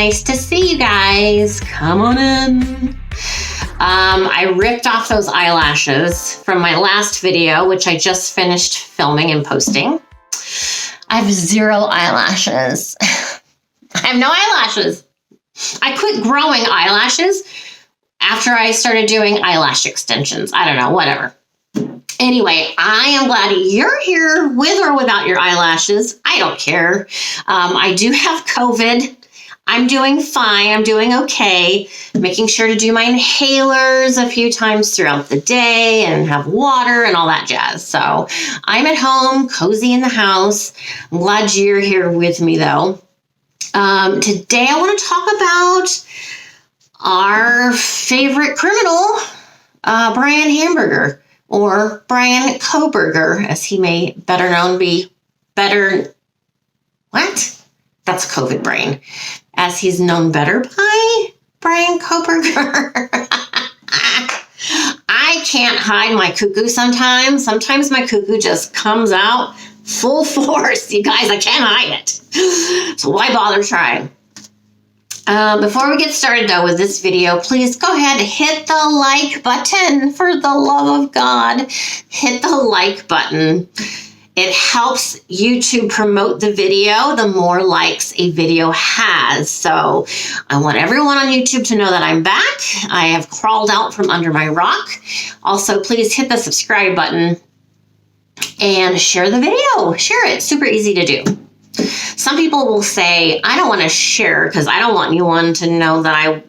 Nice to see you guys. Come on in. I ripped off those eyelashes from my last video, which I just finished filming and posting. I have 0 eyelashes. I have no eyelashes. I quit growing eyelashes after I started doing eyelash extensions. I don't know, whatever. Anyway, I am glad you're here with or without your eyelashes. I don't care. I do have COVID. I'm doing fine. I'm doing okay. Making sure to do my inhalers a few times throughout the day and have water and all that jazz. So I'm at home, cozy in the house. I'm glad you're here with me though. Today I want to talk about our favorite criminal, BRYAN Hamburger, or BRYAN KOHBERGER, as he may better known be what? That's COVID brain. As he's known better by BRYAN KOHBERGER. I can't hide my cuckoo sometimes. Sometimes my cuckoo just comes out full force. You guys, I can't hide it. So why bother trying? Before we get started, though, with this video, please go ahead and hit the like button. For the love of God, hit the like button. It helps YouTube promote the video the more likes a video has. So I want everyone on YouTube to know that I'm back. I have crawled out from under my rock. Also, please hit the subscribe button and share the video. Share it. Super easy to do. Some people will say, I don't want to share because I don't want anyone to know that I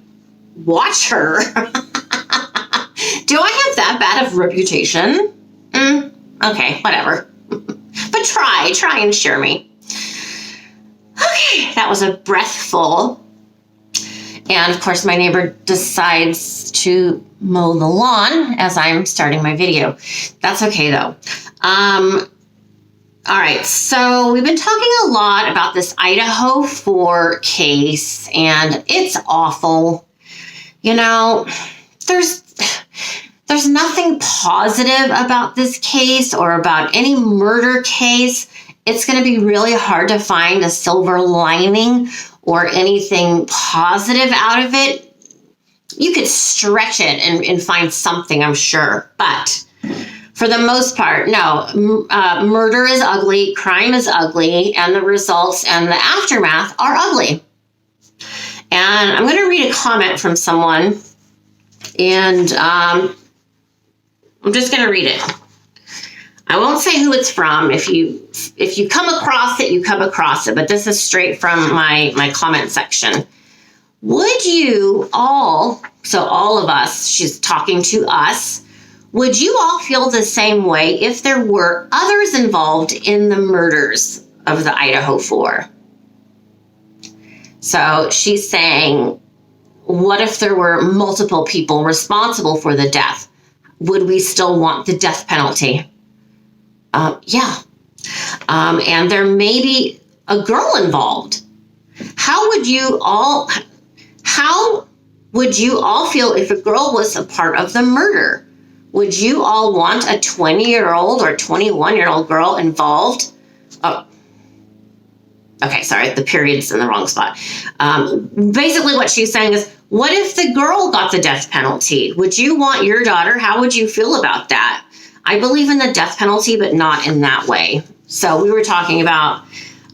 watch her. Do I have that bad of a reputation? Okay, whatever. But try and share me. Okay, that was a breathful. And of course, my neighbor decides to mow the lawn as I'm starting my video. That's okay though. All right, so we've been talking a lot about this Idaho 4 case, and it's awful. You know, there's nothing positive about this case or about any murder case. It's going to be really hard to find a silver lining or anything positive out of it. You could stretch it and find something, I'm sure, but for the most part, no. Murder is ugly, crime is ugly, and the results and the aftermath are ugly. And I'm going to read a comment from someone, and I'm just going to read it. I won't say who it's from. If you come across it, you come across it, but this is straight from my comment section. Would you all, so all of us, she's talking to us, would you all feel the same way if there were others involved in the murders of the Idaho 4? So she's saying, what if there were multiple people responsible for the death? Would we still want the death penalty? Yeah. And there may be a girl involved. How would you all feel if a girl was a part of the murder? Would you all want a 20-year-old or 21-year-old girl involved? Oh, okay, sorry, the period's in the wrong spot. Basically what she's saying is, what if the girl got the death penalty? Would you want your daughter? How would you feel about that? I believe in the death penalty, but not in that way. So we were talking about,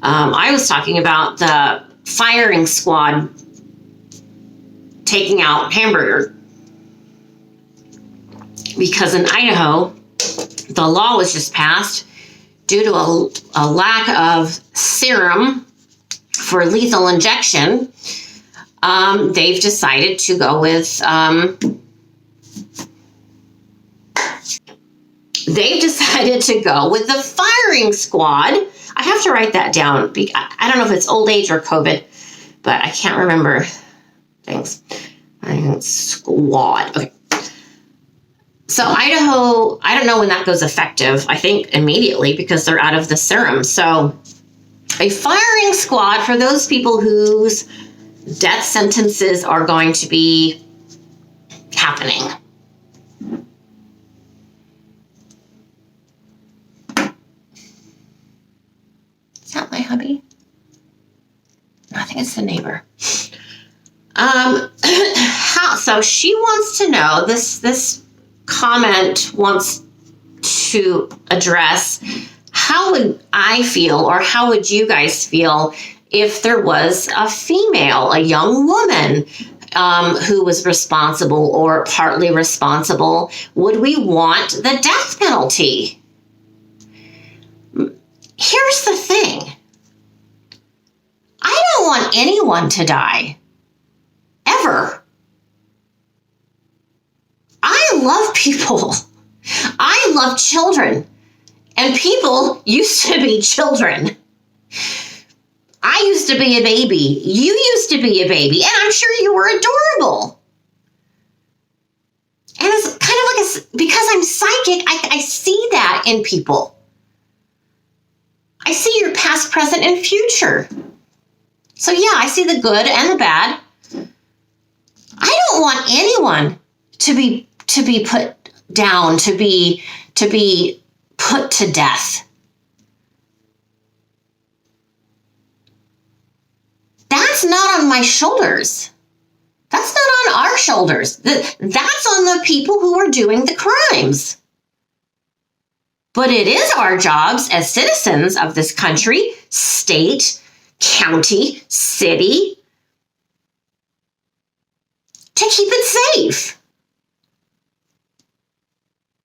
I was talking about the firing squad taking out Hamburger. Because in Idaho, the law was just passed due to a lack of serum for lethal injection. They've decided to go with the firing squad. I have to write that down. I don't know if it's old age or COVID, but I can't remember things. Squad. Okay. So Idaho, I don't know when that goes effective. I think immediately because they're out of the serum. So a firing squad for those people whose death sentences are going to be happening. Is that my hubby? I think it's the neighbor. So she wants to know, this comment wants to address, how would I feel, or how would you guys feel if there was a female, a young woman, who was responsible or partly responsible? Would we want the death penalty? Here's the thing. I don't want anyone to die. Ever. I love people. I love children. And people used to be children. I used to be a baby. You used to be a baby. And I'm sure you were adorable. And it's kind of like, because I'm psychic, I see that in people. I see your past, present, and future. So yeah, I see the good and the bad. I don't want anyone to be put down, to be put to death. That's not on my shoulders. That's not on our shoulders. That's on the people who are doing the crimes. But it is our jobs as citizens of this country, state, county, city, to keep it safe.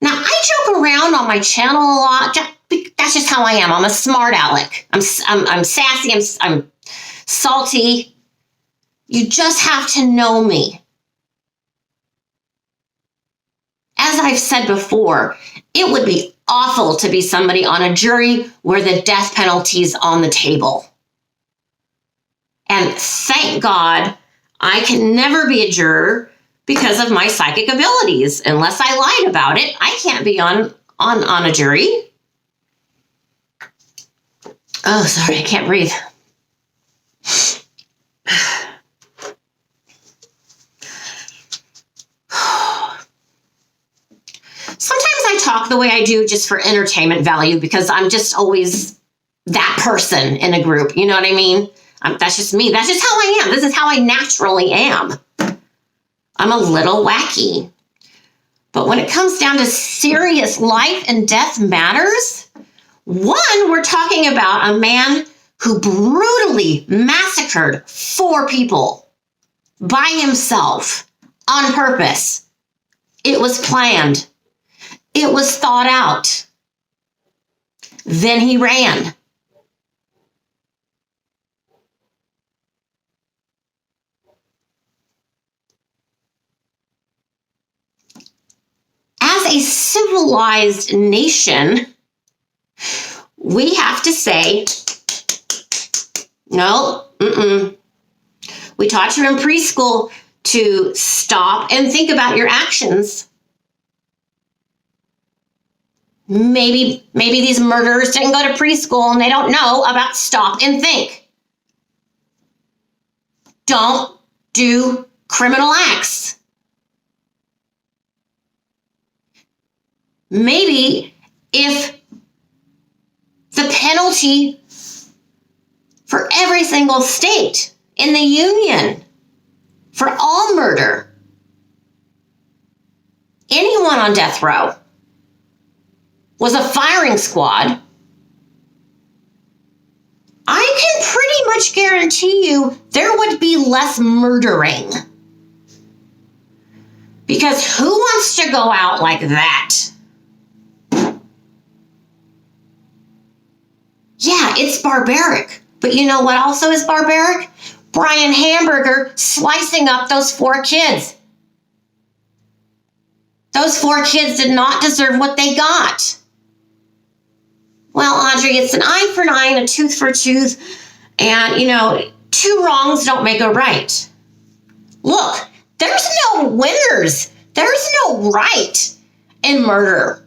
Now, I joke around on my channel a lot. That's just how I am. I'm a smart aleck. I'm sassy. I'm salty. You just have to know me. As I've said before, it would be awful to be somebody on a jury where the death penalty is on the table. And thank God I can never be a juror because of my psychic abilities. Unless I lied about it, I can't be on a jury. Oh, sorry, I can't breathe. Sometimes I talk the way I do just for entertainment value because I'm just always that person in a group. You know what I mean? That's just me. That's just how I am. This is how I naturally am. I'm a little wacky. But when it comes down to serious life and death matters, one, we're talking about a man who brutally massacred 4 people by himself on purpose. It was planned. It was thought out. Then he ran. As a civilized nation, we have to say, no, We taught you in preschool to stop and think about your actions. Maybe these murderers didn't go to preschool and they don't know about stop and think. Don't do criminal acts. Maybe if the penalty for every single state in the union for all murder, anyone on death row, was a firing squad, I can pretty much guarantee you there would be less murdering. Because who wants to go out like that? Yeah, it's barbaric. But you know what also is barbaric? BRYAN Hamburger slicing up those 4 kids. Those 4 kids did not deserve what they got. Well, Audrey, it's an eye for an eye and a tooth for a tooth. And, 2 wrongs don't make a right. Look, there's no winners. There's no right in murder.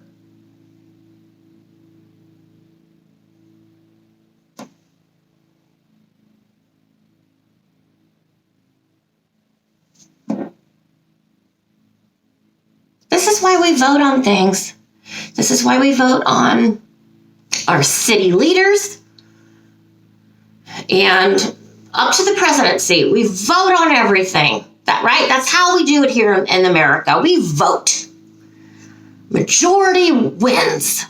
This is why we vote on things. This is why we vote on our city leaders and up to the presidency. We vote on everything. Right? That's how we do it here in America. We vote. Majority wins.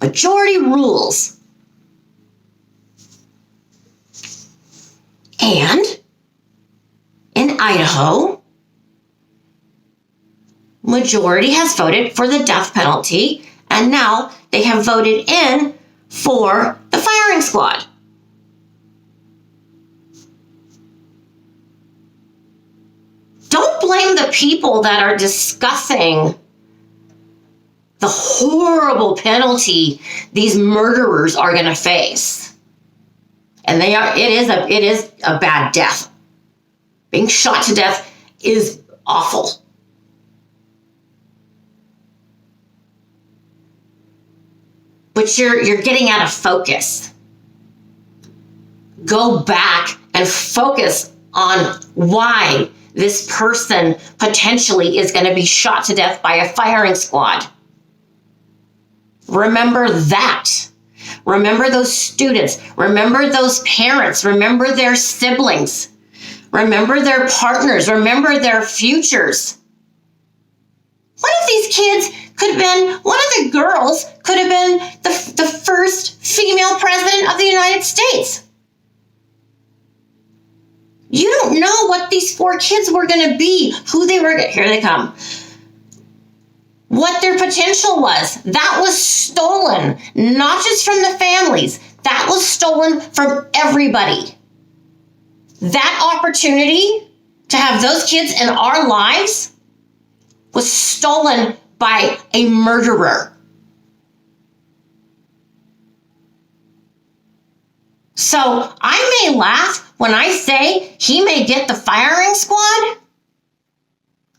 Majority rules. And in Idaho, majority has voted for the death penalty, and now they have voted in for the firing squad. Don't blame the people that are discussing the horrible penalty these murderers are going to face. And it is a bad death. Being shot to death is awful. But you're getting out of focus. Go back and focus on why this person potentially is going to be shot to death by a firing squad. Remember that. Remember those students. Remember those parents. Remember their siblings. Remember their partners. Remember their futures. One of these kids could have been, one of the girls could have been the first female president of the United States. You don't know what these 4 kids were going to be, who they were. Here they come. What their potential was. That was stolen, not just from the families. That was stolen from everybody. That opportunity to have those kids in our lives was stolen by a murderer. So I may laugh when I say he may get the firing squad.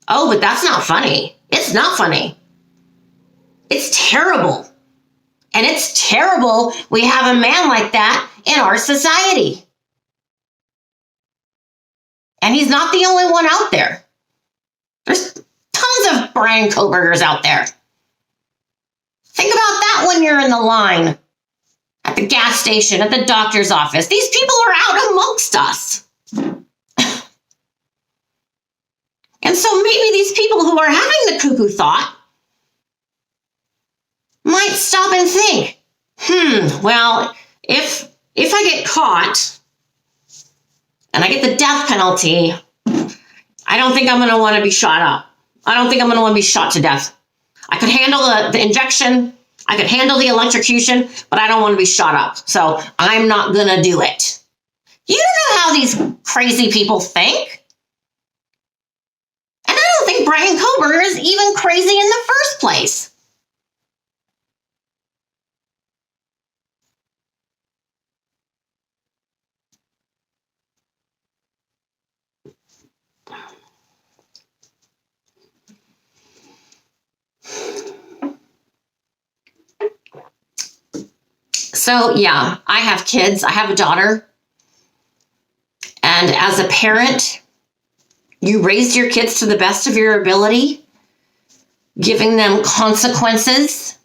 Oh, but that's not funny. It's not funny. It's terrible. And it's terrible we have a man like that in our society. And he's not the only one out there. There's tons of BRYAN KOHBERGERs out there. Think about that when you're in the line, at the gas station, at the doctor's office. These people are out amongst us. And so maybe these people who are having the cuckoo thought might stop and think, well, if I get caught and I get the death penalty, I don't think I'm going to want to be shot up. I don't think I'm going to want to be shot to death. I could handle the injection. I could handle the electrocution, but I don't want to be shot up. So I'm not going to do it. You don't know how these crazy people think. And I don't think BRYAN KOHBERGER is even crazy in the first place. So yeah, I have kids. I have a daughter. And as a parent, you raised your kids to the best of your ability, giving them consequences.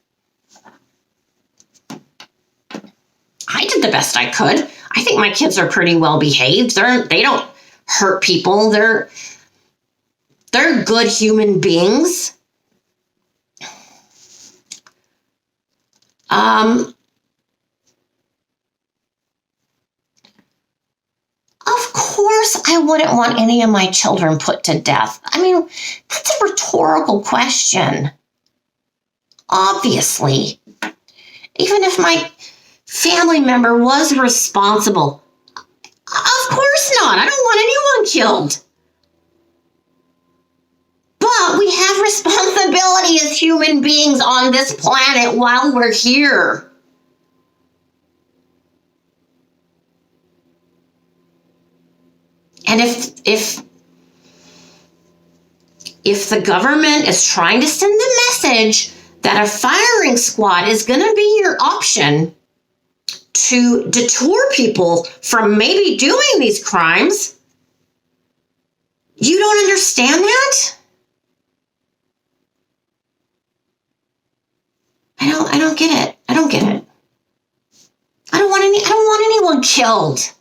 I did the best I could. I think my kids are pretty well behaved. They don't hurt people. They're good human beings. Of course, I wouldn't want any of my children put to death. I mean, that's a rhetorical question. Obviously, even if my family member was responsible, of course not. I don't want anyone killed. But we have responsibility as human beings on this planet while we're here. And if the government is trying to send the message that a firing squad is going to be your option to deter people from maybe doing these crimes, you don't understand that? I don't get it. I don't get it. I don't want anyone killed.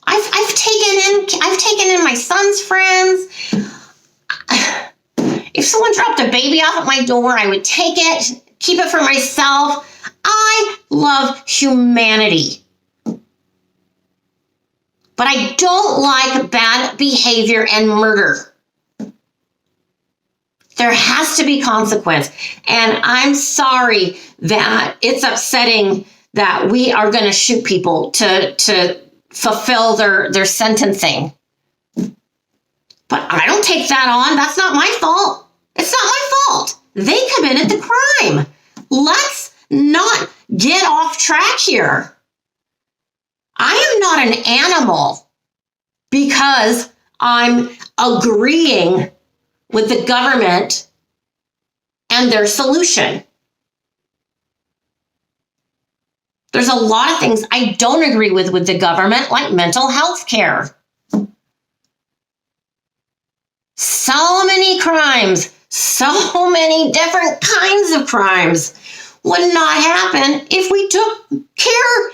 I've taken in my son's friends. If someone dropped a baby off at my door, I would take it, keep it for myself. I love humanity. But I don't like bad behavior and murder. There has to be consequence. And I'm sorry that it's upsetting that we are going to shoot people to fulfill their sentencing. But I don't take that on. That's not my fault. It's not my fault. They committed the crime. Let's not get off track here. I am not an animal because I'm agreeing with the government and their solution. There's a lot of things I don't agree with the government, like mental health care. So many crimes, so many different kinds of crimes would not happen if we took care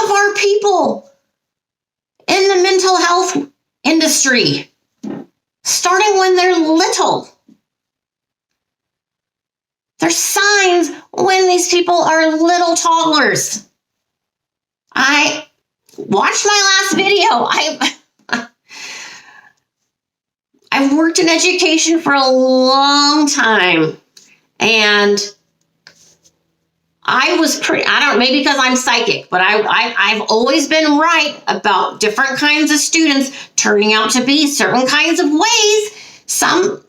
of our people in the mental health industry, starting when they're little. There's signs when these people are little toddlers. I watched my last video. I've worked in education for a long time, and I don't know, maybe because I'm psychic, but I've always been right about different kinds of students turning out to be certain kinds of ways, some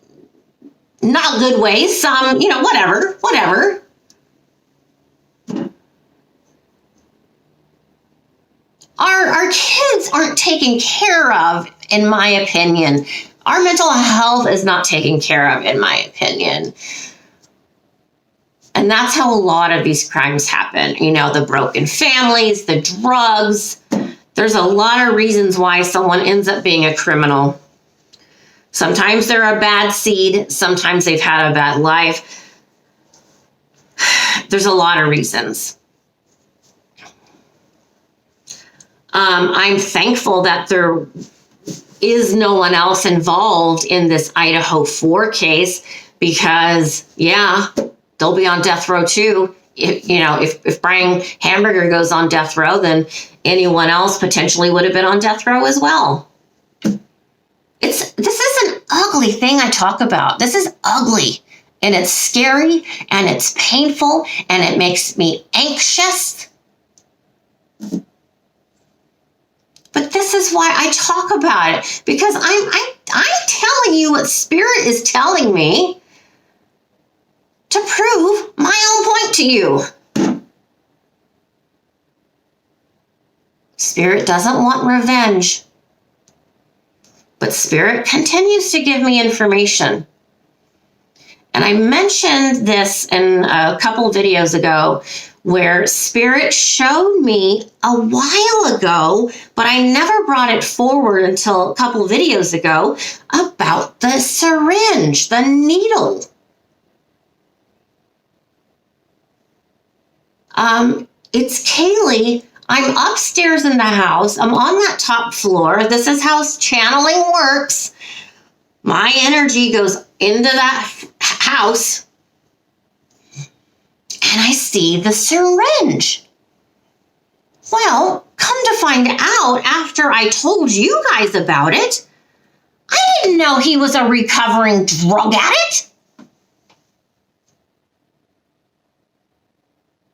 not good ways, some, whatever. Our kids aren't taken care of, in my opinion. Our mental health is not taken care of, in my opinion. And that's how a lot of these crimes happen. The broken families, the drugs. There's a lot of reasons why someone ends up being a criminal. Sometimes they're a bad seed. Sometimes they've had a bad life. There's a lot of reasons. I'm thankful that there is no one else involved in this Idaho 4 case because, they'll be on death row too. If BRYAN Hamburger goes on death row, then anyone else potentially would have been on death row as well. This is an ugly thing I talk about. This is ugly, and it's scary, and it's painful, and it makes me anxious. But this is why I talk about it, because I'm telling you what Spirit is telling me to prove my own point to you. Spirit doesn't want revenge, but Spirit continues to give me information. And I mentioned this in a couple videos ago where Spirit showed me a while ago, but I never brought it forward until a couple videos ago, about the syringe, the needle. It's Kaylee. I'm upstairs in the house. I'm on that top floor. This is how channeling works. My energy goes into that house, and I see the syringe. Well, come to find out, after I told you guys about it, I didn't know he was a recovering drug addict.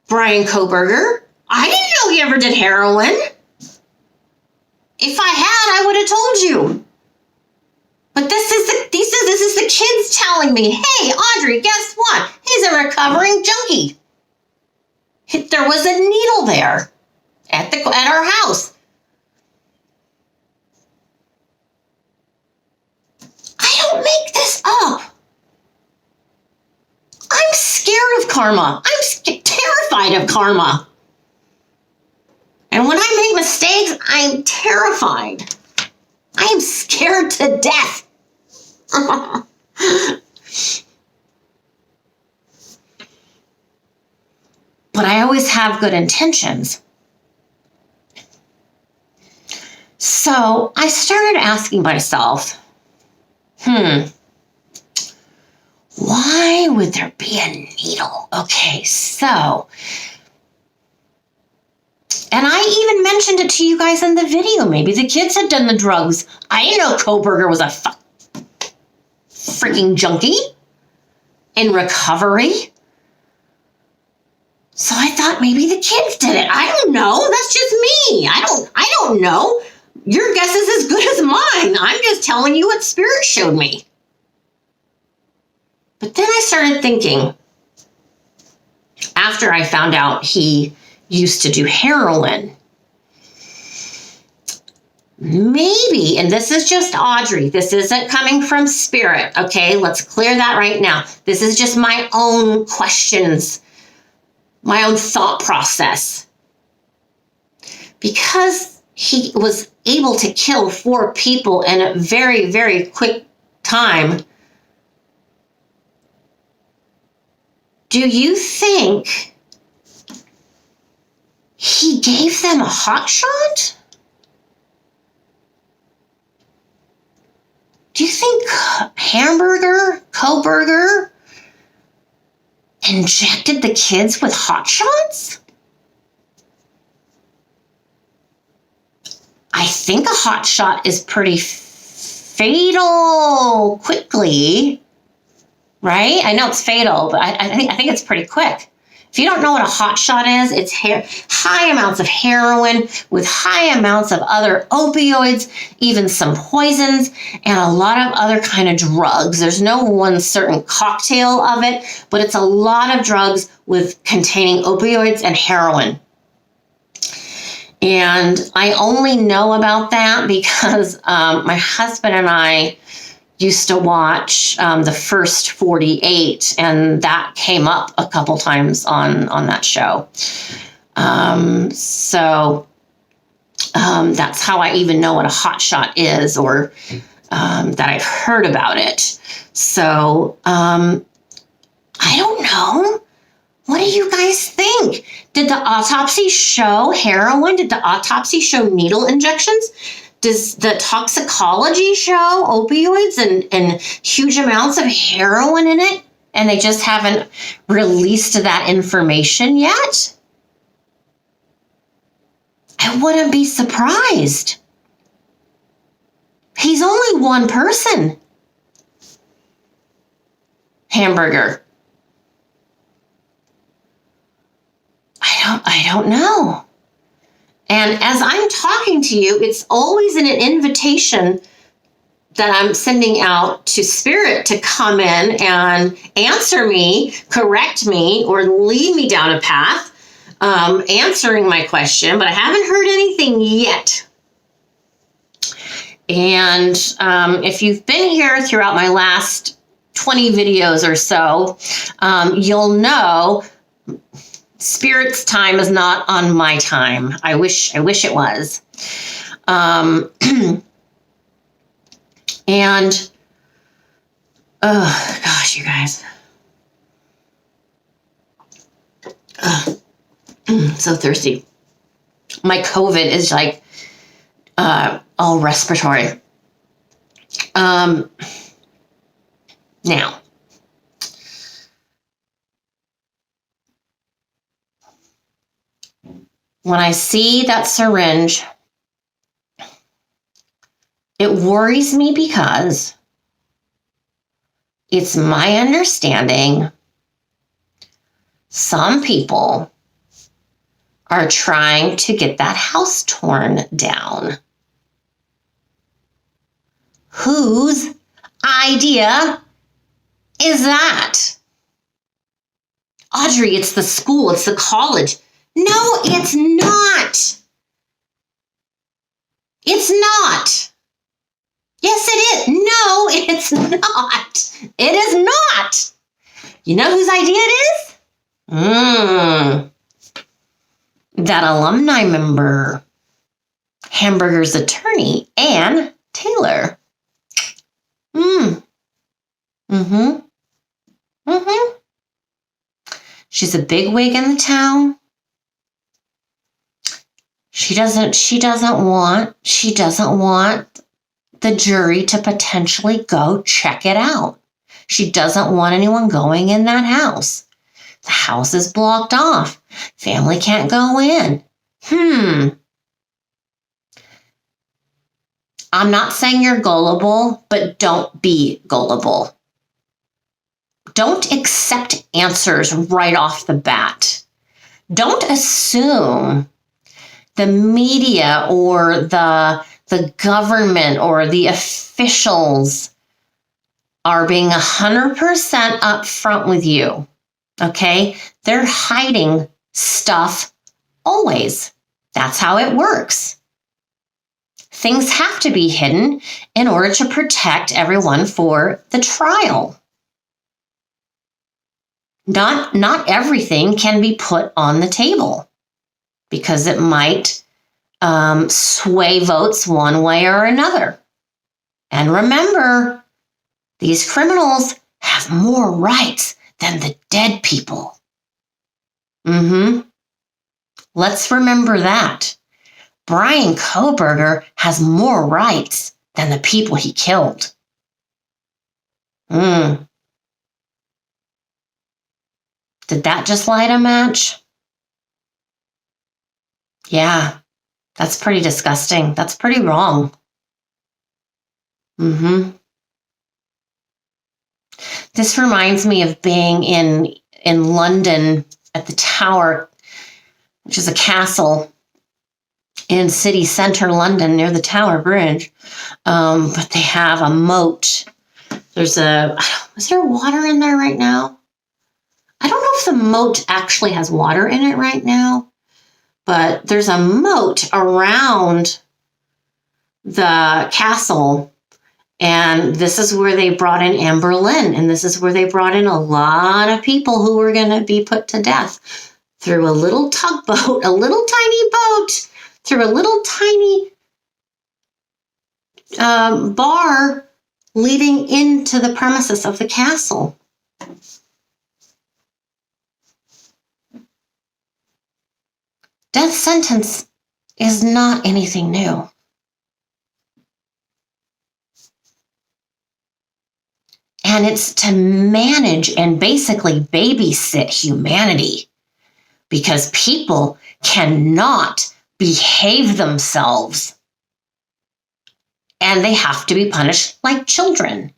BRYAN KOHBERGER. I didn't know he ever did heroin. If I had, I would have told you. But this is the kids telling me, hey, Audrey, guess what? He's a recovering junkie. There was a needle there at our house. I don't make this up. I'm scared of karma. I'm terrified of karma. And when I make mistakes, I'm terrified. I am scared to death. But I always have good intentions. So I started asking myself, why would there be a needle? Okay, so, and I even mentioned it to you guys in the video. Maybe the kids had done the drugs. I didn't know KOHBERGER was a freaking junkie in recovery. So I thought maybe the kids did it. I don't know. That's just me. I don't know. Your guess is as good as mine. I'm just telling you what Spirit showed me. But then I started thinking, after I found out he used to do heroin, maybe, and this is just Audrey, this isn't coming from Spirit, okay? Let's clear that right now. This is just my own questions, my own thought process. Because he was able to kill 4 people in a very, very quick time, do you think he gave them a hot shot? Do you think KOHBERGER injected the kids with hot shots? I think a hot shot is pretty fatal quickly, right? I know it's fatal, but I think it's pretty quick. If you don't know what a hot shot is, it's high amounts of heroin with high amounts of other opioids, even some poisons, and a lot of other kind of drugs. There's no one certain cocktail of it, but it's a lot of drugs with containing opioids and heroin. And I only know about that because my husband and I used to watch the first 48, and that came up a couple times on that show. So that's how I even know what a hot shot is, or that I've heard about it. So I don't know. What do you guys think? Did the autopsy show heroin? Did the autopsy show needle injections? Does the toxicology show opioids and huge amounts of heroin in it? And they just haven't released that information yet? I wouldn't be surprised. He's only one person. Hamburger. I don't know. And as I'm talking to you, it's always an invitation that I'm sending out to Spirit to come in and answer me, correct me, or lead me down a path, answering my question, but I haven't heard anything yet. And if you've been here throughout my last 20 videos or so, you'll know Spirit's time is not on my time. I wish it was. And oh gosh, you guys. So thirsty. My COVID is like all respiratory. Now, when I see that syringe, it worries me because it's my understanding some people are trying to get that house torn down. Whose idea is that? Audrey, it's the school, it's the college. No, it's not. It's not. Yes, it is. No, it's not. It is not. You know whose idea it is? That alumni member, Hamburger's attorney, Ann Taylor. She's a bigwig in the town. She doesn't want the jury to potentially go check it out. She doesn't want anyone going in that house. The house is blocked off. Family can't go in. I'm not saying you're gullible, but don't be gullible. Don't accept answers right off the bat. Don't assume the media or the government or the officials are being 100% upfront with you. Okay? They're hiding stuff always. That's how it works. Things have to be hidden in order to protect everyone for the trial. Not everything can be put on the table because it might sway votes one way or another. And remember, these criminals have more rights than the dead people. Let's remember that. BRYAN KOHBERGER has more rights than the people he killed. Did that just light a match? Yeah, that's pretty disgusting. That's pretty wrong. This reminds me of being in London at the Tower, which is a castle in city center London near the Tower Bridge. But they have a moat. Is there water in there right now? I don't know if the moat actually has water in it right now, but there's a moat around the castle. And this is where they brought in Anne Boleyn. And this is where they brought in a lot of people who were going to be put to death through a little tugboat, a little tiny boat, through a little tiny bar leading into the premises of the castle. Death sentence is not anything new. And it's to manage and basically babysit humanity because people cannot behave themselves and they have to be punished like children.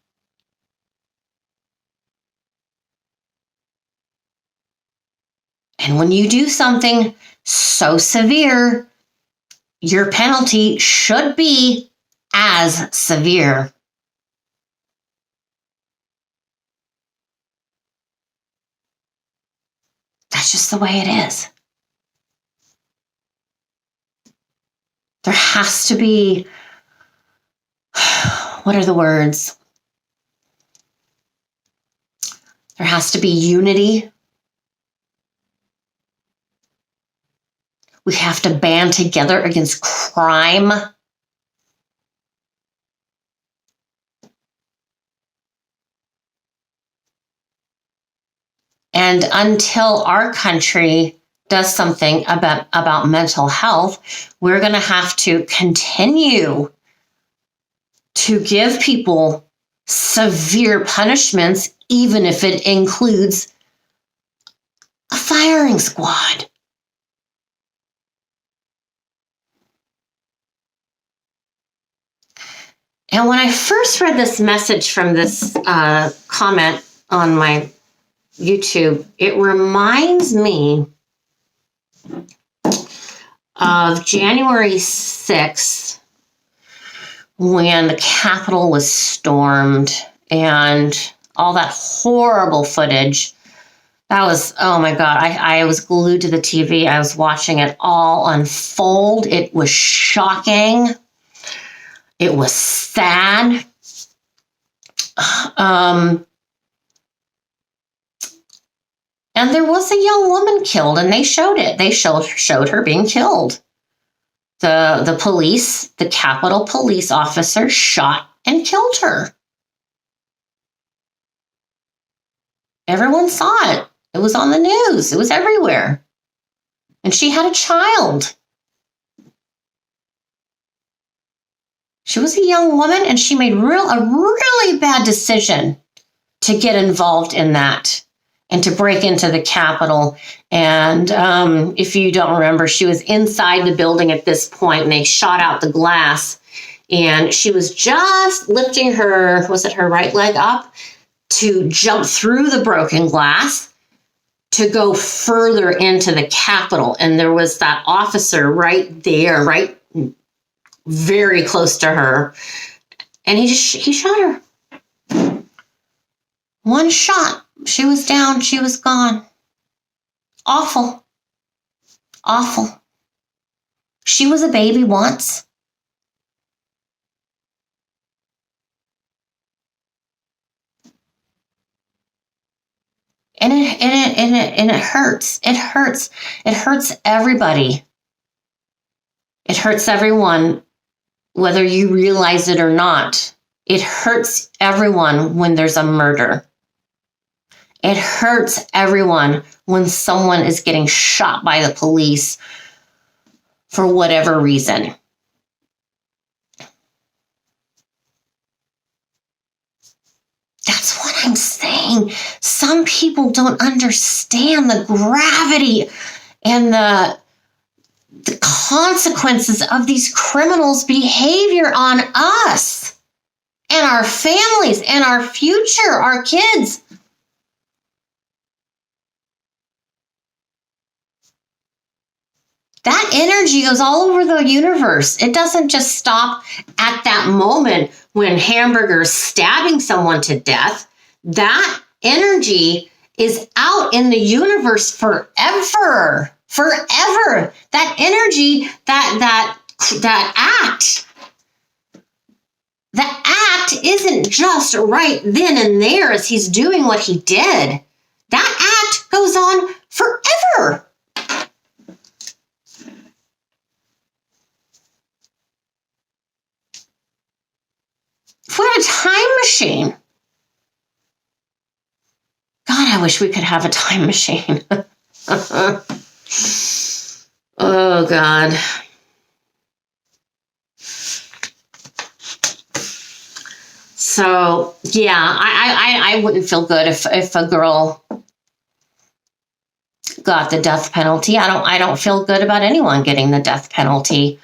And when you do something so severe, your penalty should be as severe. That's just the way it is. There has to be, what are the words? There has to be unity. We have to band together against crime. And until our country does something about mental health, we're going to have to continue to give people severe punishments, even if it includes a firing squad. And when I first read this message from this comment on my YouTube, it reminds me of January 6th when the Capitol was stormed and all that horrible footage. That was, oh my God, I was glued to the TV. I was watching it all unfold. It was shocking. It was sad. And there was a young woman killed, and they showed it. They showed her being killed. The police, the Capitol police officer shot and killed her. Everyone saw it. It was on the news. It was everywhere. And she had a child. She was a young woman, and she made a really bad decision to get involved in that and to break into the Capitol. And if you don't remember, she was inside the building at this point, and they shot out the glass. And she was just lifting her, was it her right leg up, to jump through the broken glass to go further into the Capitol. And there was that officer right there, right very close to her. And he shot her. One shot. She was down. She was gone. Awful. Awful. She was a baby once. And it hurts. It hurts. It hurts everybody. It hurts everyone, whether you realize it or not. It hurts everyone when there's a murder. It hurts everyone when someone is getting shot by the police for whatever reason. That's what I'm saying. Some people don't understand the gravity and the consequences of these criminals' behavior on us and our families and our future, our kids. That energy goes all over the universe. It doesn't just stop at that moment when Hamburger's stabbing someone to death. That energy is out in the universe forever. Forever. That energy, that act. The act isn't just right then and there as he's doing what he did. That act goes on forever. If we had a time machine, God, I wish we could have a time machine. Oh, God. So, yeah, I wouldn't feel good if a girl got the death penalty. I don't feel good about anyone getting the death penalty.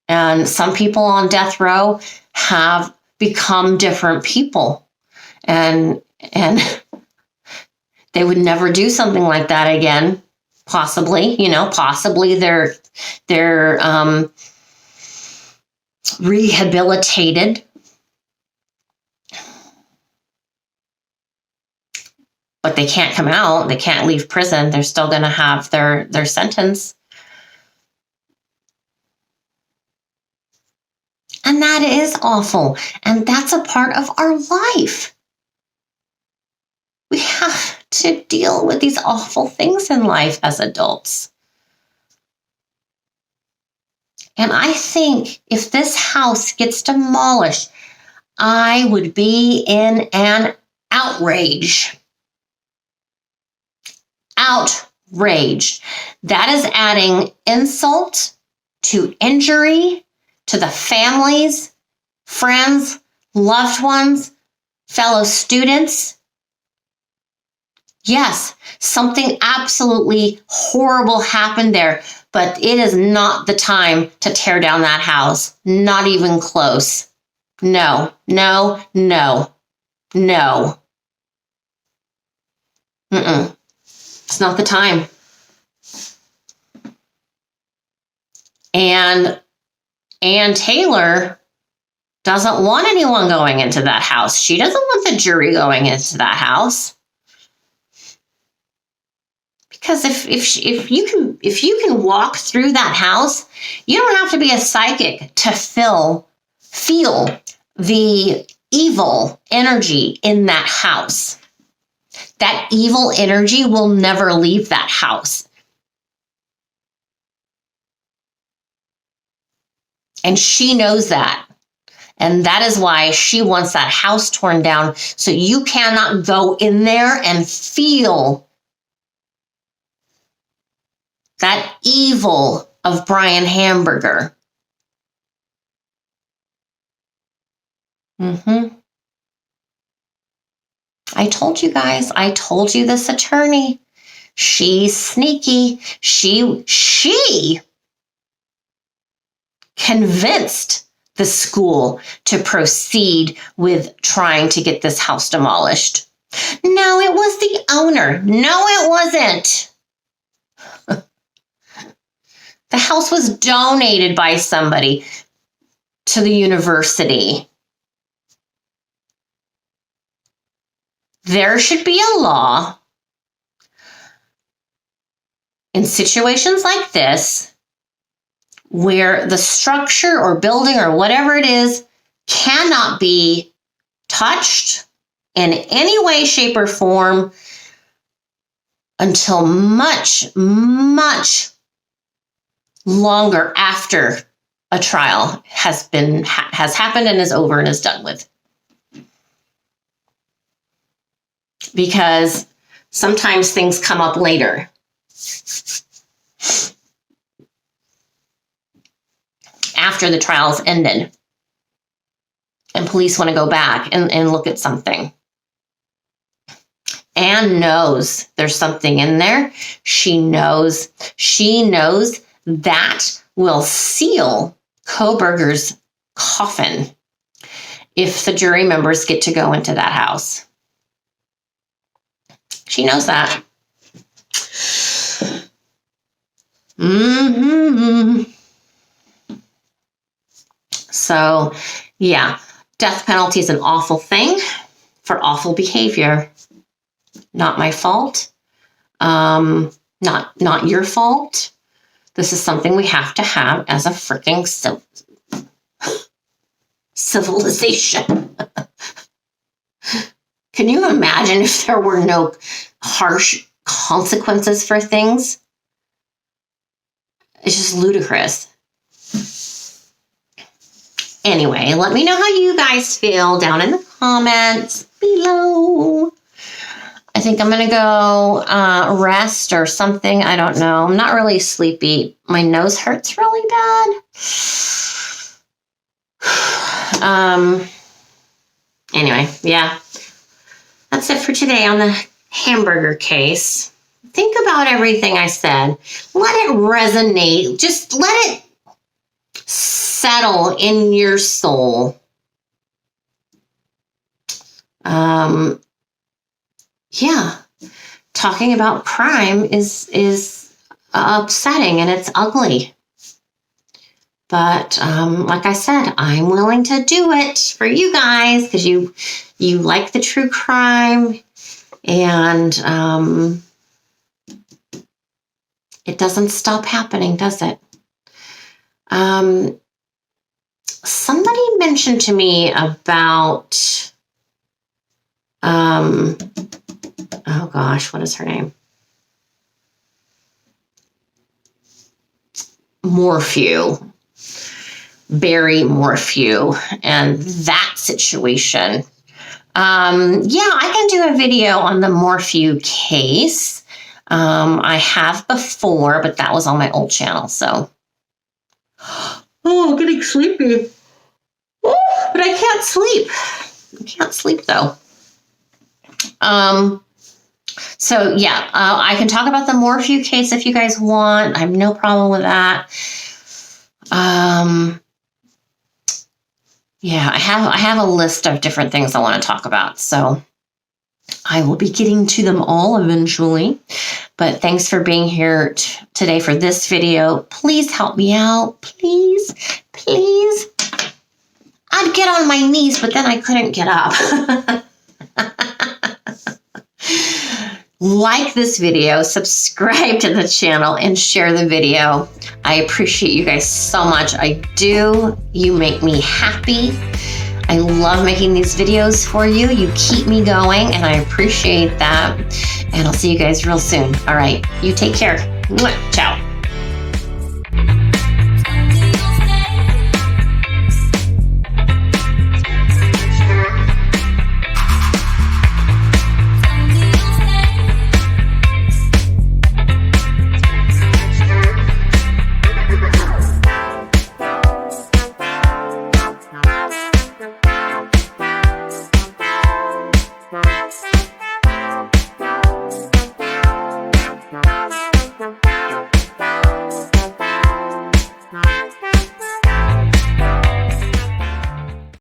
And some people on death row have become different people, and they would never do something like that again. Possibly, possibly they're rehabilitated, but they can't come out. They can't leave prison. They're still going to have their sentence. And that is awful. And that's a part of our life. We have to deal with these awful things in life as adults. And I think if this house gets demolished, I would be in an outrage. Outrage. That is adding insult to injury to the families, friends, loved ones, fellow students. Yes, something absolutely horrible happened there, but it is not the time to tear down that house. Not even close. No, no, no, no. It's not the time. And Ann Taylor doesn't want anyone going into that house. She doesn't want the jury going into that house. Because if you can walk through that house, you don't have to be a psychic to feel the evil energy in that house. That evil energy will never leave that house. And she knows that. And that is why she wants that house torn down. So you cannot go in there and feel that evil of BRYAN hamburger. I told you guys, I told you this attorney, she's sneaky. She convinced the school to proceed with trying to get this house demolished. No, it was the owner. No, it wasn't. The house was donated by somebody to the university. There should be a law in situations like this where the structure or building or whatever it is cannot be touched in any way, shape, or form until much, much longer after a trial has happened and is over and is done with. Because sometimes things come up later. After the trial's ended. And police want to go back and look at something. Anne knows there's something in there. She knows that will seal KOHBERGER's coffin if the jury members get to go into that house. She knows that. So, yeah, death penalty is an awful thing for awful behavior. Not my fault. Not your fault. This is something we have to have as a freaking civilization. Can you imagine if there were no harsh consequences for things? It's just ludicrous. Anyway, let me know how you guys feel down in the comments below. I think I'm going to go rest or something. I don't know. I'm not really sleepy. My nose hurts really bad. Anyway, yeah. That's it for today on the hamburger case. Think about everything I said. Let it resonate. Just let it settle in your soul. Yeah, talking about crime is upsetting and it's ugly. But like I said, I'm willing to do it for you guys because you like the true crime, and it doesn't stop happening, does it? Somebody mentioned to me about oh gosh, what is her name? Morphew. Barry Morphew and that situation. Yeah, I can do a video on the Morphew case. I have before, but that was on my old channel, so. Oh, I'm getting sleepy. Oh, but I can't sleep. I can't sleep though. So yeah, I can talk about the Morphew case if you guys want. I have no problem with that. Yeah, I have a list of different things I want to talk about, so I will be getting to them all eventually. But thanks for being here today for this video. Please help me out, please, please. I'd get on my knees, but then I couldn't get up. Like this video, subscribe to the channel, and share the video. I appreciate you guys so much. I do. You make me happy. I love making these videos for you. You keep me going, and I appreciate that. And I'll see you guys real soon. All right. You take care. Ciao.